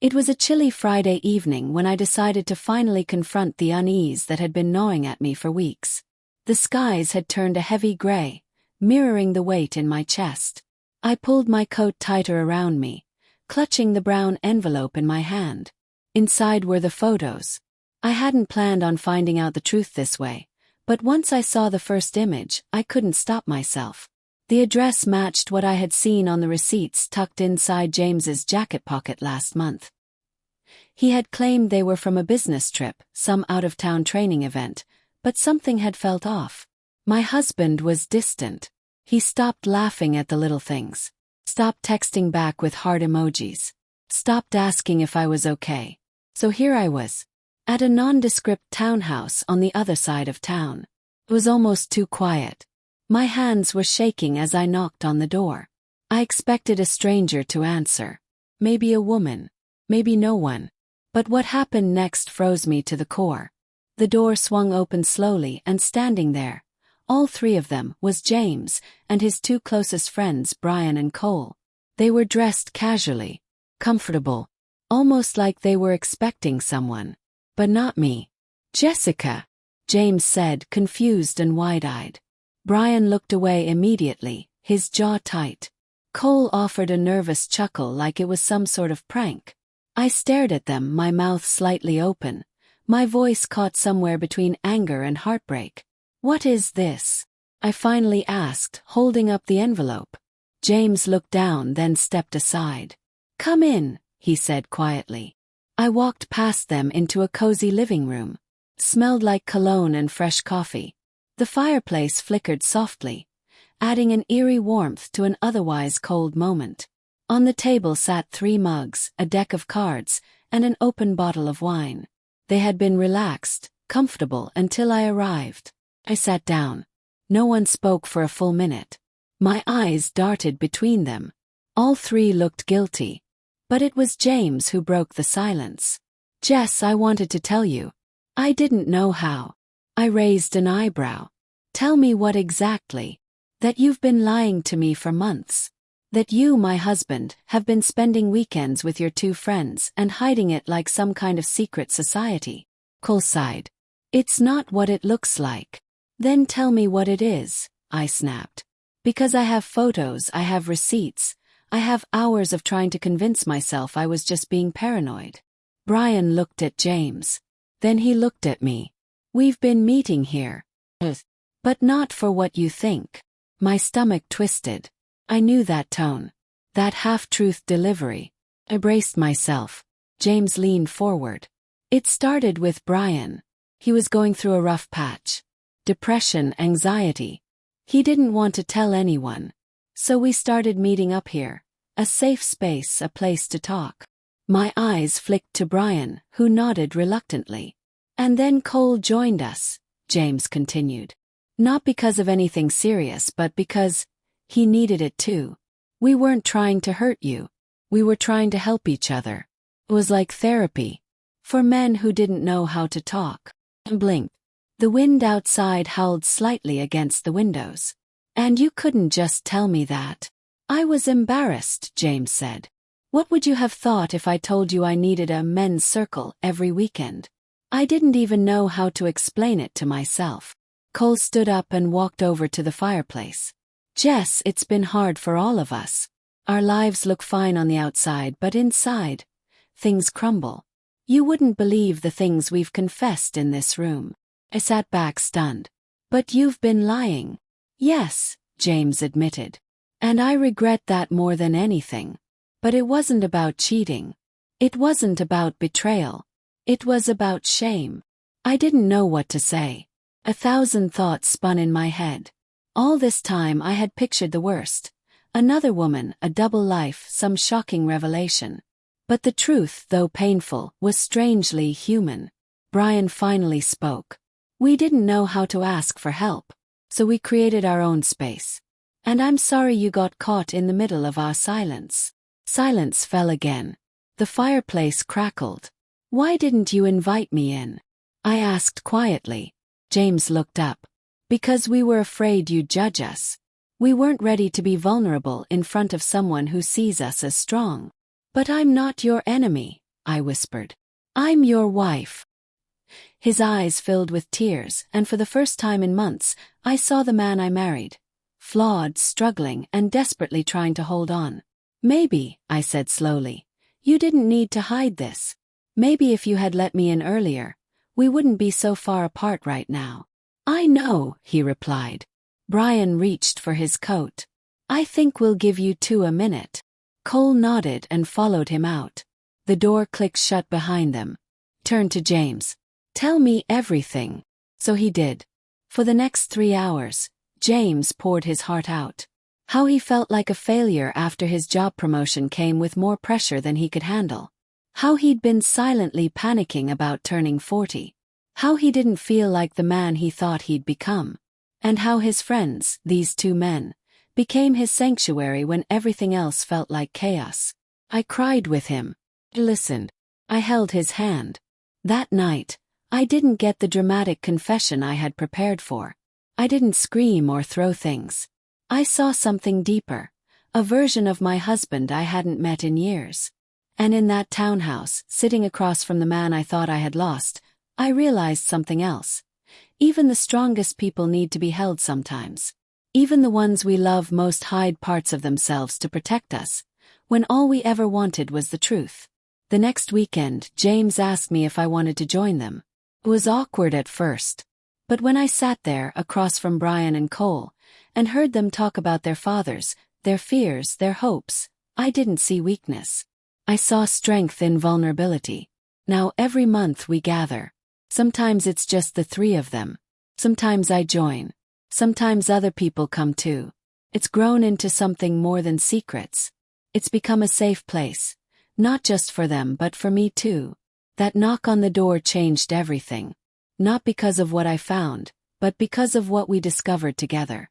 It was a chilly Friday evening when I decided to finally confront the unease that had been gnawing at me for weeks. The skies had turned a heavy gray, mirroring the weight in my chest. I pulled my coat tighter around me, clutching the brown envelope in my hand. Inside were the photos. I hadn't planned on finding out the truth this way, but once I saw the first image, I couldn't stop myself. The address matched what I had seen on the receipts tucked inside James's jacket pocket last month. He had claimed they were from a business trip, some out-of-town training event, but something had felt off. My husband was distant. He stopped laughing at the little things. Stopped texting back with heart emojis. Stopped asking if I was okay. So here I was, at a nondescript townhouse on the other side of town. It was almost too quiet. My hands were shaking as I knocked on the door. I expected a stranger to answer. Maybe a woman. Maybe no one. But what happened next froze me to the core. The door swung open slowly, and standing there, all three of them, was James and his two closest friends, Brian and Cole. They were dressed casually, comfortable, almost like they were expecting someone. But not me. "Jessica," James said, confused and wide-eyed. Brian looked away immediately, his jaw tight. Cole offered a nervous chuckle like it was some sort of prank. I stared at them, my mouth slightly open, my voice caught somewhere between anger and heartbreak. "What is this?" I finally asked, holding up the envelope. James looked down, then stepped aside. "Come in," he said quietly. I walked past them into a cozy living room. Smelled like cologne and fresh coffee. The fireplace flickered softly, adding an eerie warmth to an otherwise cold moment. On the table sat 3 mugs, a deck of cards, and an open bottle of wine. They had been relaxed, comfortable until I arrived. I sat down. No one spoke for a full minute. My eyes darted between them. All 3 looked guilty. But it was James who broke the silence. "Jess, I wanted to tell you. I didn't know how." I raised an eyebrow. "Tell me what exactly?" "That you've been lying to me for months. That you, my husband, have been spending weekends with your 2 friends and hiding it like some kind of secret society." Cole sighed. "It's not what it looks like." "Then tell me what it is," I snapped. "Because I have photos, I have receipts, I have hours of trying to convince myself I was just being paranoid." Brian looked at James. Then he looked at me. "We've been meeting here. But not for what you think." My stomach twisted. I knew that tone. That half-truth delivery. I braced myself. James leaned forward. "It started with Brian. He was going through a rough patch. Depression, anxiety. He didn't want to tell anyone. So we started meeting up here. A safe space, a place to talk." My eyes flicked to Brian, who nodded reluctantly. "And then Cole joined us," James continued. "Not because of anything serious, but because he needed it too. We weren't trying to hurt you. We were trying to help each other. It was like therapy. For men who didn't know how to talk." I blinked. The wind outside howled slightly against the windows. "And you couldn't just tell me that." "I was embarrassed," James said. "What would you have thought if I told you I needed a men's circle every weekend? I didn't even know how to explain it to myself." Cole stood up and walked over to the fireplace. "Jess, it's been hard for all of us. Our lives look fine on the outside, but inside, things crumble. You wouldn't believe the things we've confessed in this room." I sat back stunned. "But you've been lying." "Yes," James admitted. "And I regret that more than anything. But it wasn't about cheating. It wasn't about betrayal. It was about shame." I didn't know what to say. 1,000 thoughts spun in my head. All this time I had pictured the worst. Another woman, a double life, some shocking revelation. But the truth, though painful, was strangely human. Brian finally spoke. "We didn't know how to ask for help. So we created our own space. And I'm sorry you got caught in the middle of our silence." Silence fell again. The fireplace crackled. "Why didn't you invite me in?" I asked quietly. James looked up. "Because we were afraid you'd judge us. We weren't ready to be vulnerable in front of someone who sees us as strong." "But I'm not your enemy," I whispered. I'm your wife. His eyes filled with tears, and for the first time in months, I saw the man I married. Flawed, struggling, and desperately trying to hold on. Maybe, I said slowly, you didn't need to hide this. Maybe if you had let me in earlier, we wouldn't be so far apart right now. I know, he replied. Brian reached for his coat. I think we'll give you two a minute. Cole nodded and followed him out. The door clicked shut behind them. Turned to James. Tell me everything. So he did. For the next 3 hours, James poured his heart out. How he felt like a failure after his job promotion came with more pressure than he could handle. How he'd been silently panicking about turning 40. How he didn't feel like the man he thought he'd become. And how his friends, these two men, became his sanctuary when everything else felt like chaos. I cried with him. Listened. I held his hand. That night, I didn't get the dramatic confession I had prepared for. I didn't scream or throw things. I saw something deeper, a version of my husband I hadn't met in years. And in that townhouse, sitting across from the man I thought I had lost, I realized something else. Even the strongest people need to be held sometimes. Even the ones we love most hide parts of themselves to protect us, when all we ever wanted was the truth. The next weekend, James asked me if I wanted to join them. It was awkward at first. But when I sat there across from Brian and Cole, and heard them talk about their fathers, their fears, their hopes, I didn't see weakness. I saw strength in vulnerability. Now every month we gather. Sometimes it's just the three of them. Sometimes I join. Sometimes other people come too. It's grown into something more than secrets. It's become a safe place. Not just for them but for me too. That knock on the door changed everything. Not because of what I found, but because of what we discovered together.